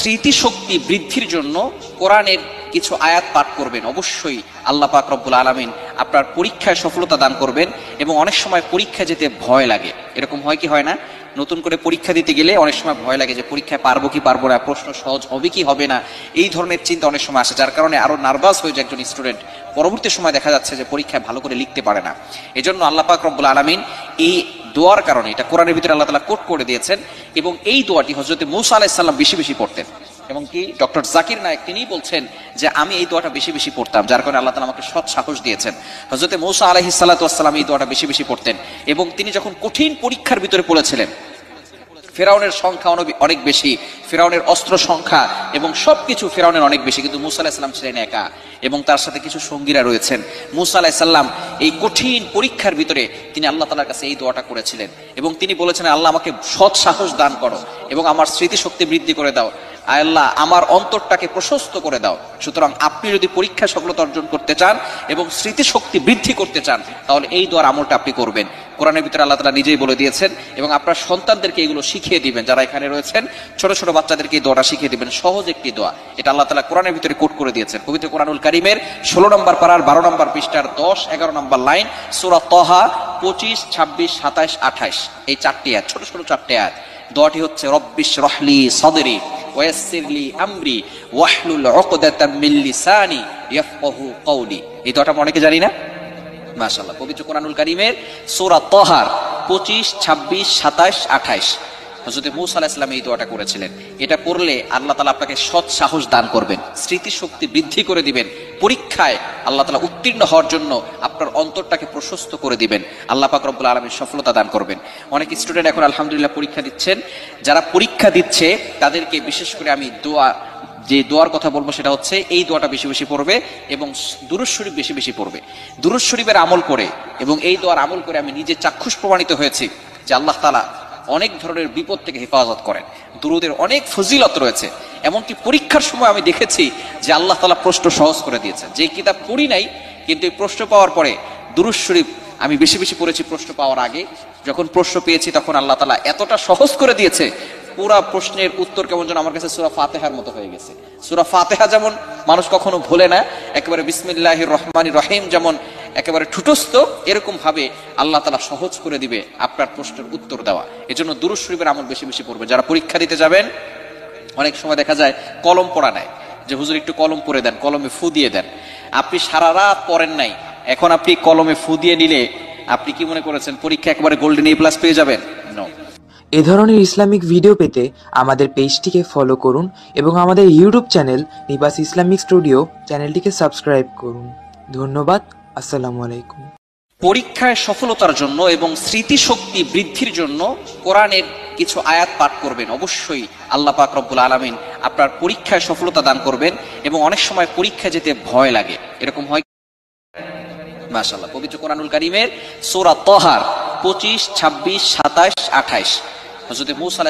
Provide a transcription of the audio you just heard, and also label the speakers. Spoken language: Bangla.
Speaker 1: স্মৃতিশক্তি বৃদ্ধির জন্য কোরআনের কিছু আয়াত পাঠ করবেন। অবশ্যই আল্লাহ পাক রব্বুল আলামিন আপনার পরীক্ষায় সফলতা দান করবেন। এবং অনেক সময় পরীক্ষা যেতে ভয় লাগে, এরকম হয় কি হয় না? নতুন করে পরীক্ষা দিতে গেলে অনেক সময় ভয় লাগে যে পরীক্ষায় পারবো কি পারবো না, প্রশ্ন সহজ হবে কি হবে না, এই ধরনের চিন্তা অনেক সময় আসে, যার কারণে আরো নার্ভাস হয়ে যায় একজন স্টুডেন্ট। পরবর্তী সময় দেখা যাচ্ছে যে পরীক্ষায় ভালো করে লিখতে পারে না। এজন্য আল্লাহ পাক রব্বুল আলামিন এই দোয়ার কারণে, এটা কোরআনের ভিতরে আল্লাহ তাআলা কোট করে দিয়েছেন, এবং এই দোয়াটি হযরত মূসা আলাইহিস সালাম বেশি বেশি পড়তেন। এবং কি ডক্টর জাকির নায়েক তিনি বলছেন যে আমি এই দোয়াটা বেশি বেশি পড়তাম, যার কারণে আল্লাহ তাআলা আমাকে সৎ সাহস দিয়েছেন। হযরত মূসা আলাইহিস সালাতু ওয়াস সালাম এই দোয়াটা বেশি বেশি পড়তেন, এবং তিনি যখন কঠিন পরীক্ষার ভিতরে পড়েছিলেন, ফেরাউনের সংখ্যা অনেক বেশি, ফেরাউনের অস্ত্র সংখ্যা এবং সবকিছু ফেরাউনের অনেক বেশি, কিন্তু মূসা আলাইহিস সালাম ছিলেন একা এবং তার সাথে কিছু সঙ্গীরা রয়েছেন। মূসা আলাইহিস সালাম এই কঠিন পরীক্ষার ভিতরে তিনি আল্লাহ তাআলার কাছে এই দোয়াটা করেছিলেন, এবং তিনি বলেছেন, আল্লাহ আমাকে সৎ সাহস দান করো এবং আমার স্মৃতিশক্তি বৃদ্ধি করে দাও, আল্লাহ আমার অন্তরটাকে প্রশস্ত করে দাও। সুতরাং আপনি যদি পরীক্ষায় সফলতা অর্জন করতে চান এবং স্মৃতিশক্তি বৃদ্ধি করতে চান, তাহলে এই দোয়ার আমলটা আপনি করবেন। কোরআনের ভিতরে আল্লাহ তাআলা নিজেই বলে দিয়েছেন, এবং আপনার সন্তানদেরকে এগুলো শিখিয়ে দিবেন। যারা এখানে রয়েছেন ছোট ছোট বাচ্চাদেরকে এই দোয়াটা শিখিয়ে দিবেন। সহজ একটি দোয়া, এটা আল্লাহ তাআলা কোরআনের ভিতরে কোট করে দিয়েছেন। পবিত্র কোরআনুল কারীমের 16 নম্বর পারার 12 নম্বর পৃষ্ঠার 10, 11 নম্বর লাইন, সূরা তাহা 25, 26, 27, 28, এই চারটি আয়াত, ছোট ছোট চারটি আয়াত। দোয়াটি হচ্ছে রব্বিশ রহলি সদরি ওয়াসসিরলি আমরি ওয়াহলুল উকদাতাম মিন লিসানি ইয়াফকাহু কওলি। এই দোয়াটা আমরা অনেকে জানি না? মাশাআল্লাহ। পবিত্র কোরআনুল কারীমের সূরা তাহার 25, 26, 27, 28 হযরত মূসা আলাইহিস সালাম এই দোয়াটা করেছিলেন। এটা পড়লে আল্লাহ তাআলা আপনাকে সৎ সাহস দান করবেন, স্মৃতিশক্তি বৃদ্ধি করে দিবেন, পরীক্ষায় আল্লাহ তাআলা উত্তীর্ণ হওয়ার জন্য আপনার অন্তরটাকে প্রশস্ত করে দিবেন। আল্লাহ পাক রব্বুল আলামিন সফলতা দান করবেন। অনেক স্টুডেন্ট এখন আলহামদুলিল্লাহ পরীক্ষা দিচ্ছেন। যারা পরীক্ষা দিচ্ছে তাদেরকে বিশেষ করে আমি যে দোয়ার কথা বলবো সেটা হচ্ছে এই দোয়াটা বেশি বেশি পড়বে এবং দুরূদ শরীফ বেশি বেশি পড়বে। দুরূদ শরীফের আমল করে এবং এই দোয়ার আমল করে আমি নিজে চাক্ষুষ প্রমাণিত হয়েছি যে আল্লাহ তাআলা অনেক ধরনের বিপদ থেকে হেফাজত করেন। দুরূদের অনেক ফজিলত রয়েছে। এমনকি পরীক্ষার সময় আমি দেখেছি যে আল্লাহ তাআলা প্রশ্ন সহজ করে দিয়েছেন। যে কিতাব পড়ি নাই, কিন্তু এই প্রশ্ন পাওয়ার পরে দুরূদ শরীফ আমি বেশি বেশি পড়েছি। প্রশ্ন পাওয়ার আগে যখন প্রশ্ন পেয়েছি তখন আল্লাহ তাআলা এতটা সহজ করে দিয়েছে, পুরা প্রশ্নের উত্তর কেমন যেন আমার কাছে সূরা ফাতিহার মতো হয়ে গেছে। সূরা ফাতিহা যেমন মানুষ কখনো ভোলে না, একেবারে বিসমিল্লাহির রহমানির রহিম যেমন একেবারে ঠুটস্থ, এরকম ভাবে আল্লাহ তাআলা সহজ করে দিবে আপনার প্রশ্নের উত্তর দেওয়া। এজন্য দুরূদ শরীফের আমল বেশি বেশি পড়বে। যারা পরীক্ষা দিতে যাবেন, অনেক সময় দেখা যায় কলম পড়া নাই, যে হুজুর একটু কলম পড়ে দেন, কলমে ফু দিয়ে দেন। আপনি সারা রাত পড়েন নাই, এখন আপনি কলমে ফু দিয়ে নিলে আপনি কি মনে করেছেন পরীক্ষা একেবারে গোল্ডেন A+ পেয়ে যাবেন? নো।
Speaker 2: এ ধরনের ইসলামিক ভিডিও পেতে আমাদের পেজটিকে ফলো করুন এবং আমাদের ইউটিউব চ্যানেল নিবাস ইসলামিক স্টুডিও চ্যানেলটিকে সাবস্ক্রাইব করুন। ধন্যবাদ। আসসালামু আলাইকুম।
Speaker 1: পরীক্ষায় সফলতার জন্য এবং স্মৃতিশক্তি বৃদ্ধির জন্য কোরআনের কিছু আয়াত পাঠ করবেন। অবশ্যই আল্লাহ পাক রব্বুল আলামিন আপনার পরীক্ষায় সফলতা দান করবেন। এবং অনেক সময় পরীক্ষা যেতে ভয় লাগে, এরকম হয়। মাশাআল্লাহ। পবিত্র কোরআনুল কারীমের সূরা তাহার 25, 26, 27, 28 হযরত মূসা